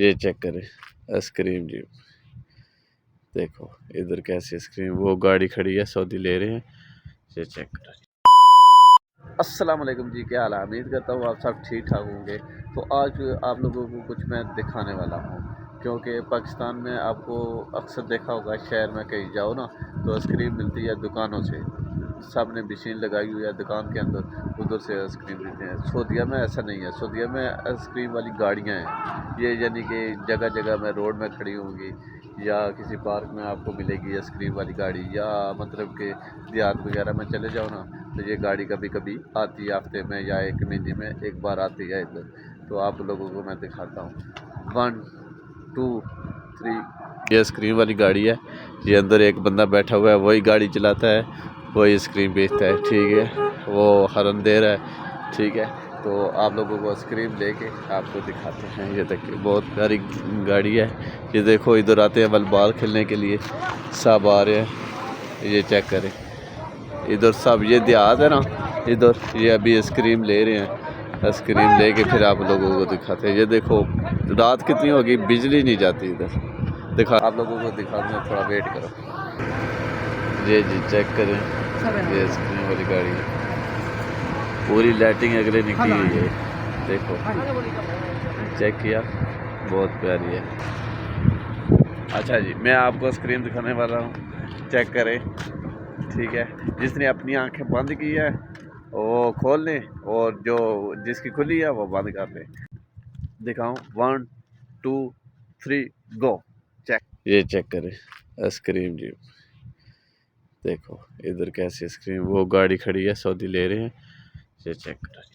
ये चेक करें आइसक्रीम जी। देखो इधर कैसी आइसक्रीम, वो गाड़ी खड़ी है, सऊदी ले रहे हैं। ये चेक करें। अस्सलाम वालेकुम जी, क्या हाल है? उम्मीद करता हूँ आप सब ठीक ठाक होंगे। तो आज आप लोगों को कुछ मैं दिखाने वाला हूँ, क्योंकि पाकिस्तान में आपको अक्सर देखा होगा, शहर में कहीं जाओ ना तो आइसक्रीम मिलती है दुकानों से। सब ने मशीन लगाई हुई है दुकान के अंदर, उधर से आइसक्रीम देते हैं। सऊदीया में ऐसा नहीं है, सऊदीया में आइसक्रीम वाली गाड़ियाँ हैं। ये यानी कि जगह जगह में रोड में खड़ी होंगी, या किसी पार्क में आपको मिलेगी आइसक्रीम वाली गाड़ी, या मतलब कि देहात वगैरह में चले जाओ ना तो ये गाड़ी कभी कभी आती है, हफ्ते में या एक महीने में एक बार आती है इधर। तो आप लोगों को मैं दिखाता हूँ। 1 2 3 ये आइसक्रीम वाली गाड़ी है। ये अंदर एक बंदा बैठा हुआ है, वही गाड़ी चलाता है, वही आइसक्रीम बेचता है। ठीक है, वो हरन दे रहा है। ठीक है, तो आप लोगों को आइसक्रीम लेके आपको दिखाते हैं। ये देखिए बहुत प्यारी गाड़ी है। ये देखो इधर आते हैं बॉल खेलने के लिए, सब आ रहे हैं। ये चेक करें, इधर सब ये देहात है ना, इधर ये अभी आइसक्रीम ले रहे हैं। आइसक्रीम लेके फिर आप लोगों को दिखाते हैं। ये देखो रात कितनी होगी, बिजली नहीं जाती इधर। दिखा आप लोगों को दिखा दूँ, थोड़ा वेट करो। ये जी चेक करें, ये आइसक्रीम वाली गाड़ी है, पूरी लाइटिंग अगले निकली हुई है। देखो चेक किया, बहुत प्यारी है। अच्छा जी, मैं आपको आइसक्रीम दिखाने वाला हूँ, चेक करें। ठीक है, जिसने अपनी आंखें बंद की है वो खोल लें, और जो जिसकी खुली है वो बंद कर लें। दिखाऊं? 1 2 3 गो। चेक, ये चेक करें आइसक्रीम जी। देखो इधर कैसी आइसक्रीम, वो गाड़ी खड़ी है, सऊदी ले रहे हैं। ये चेक करें।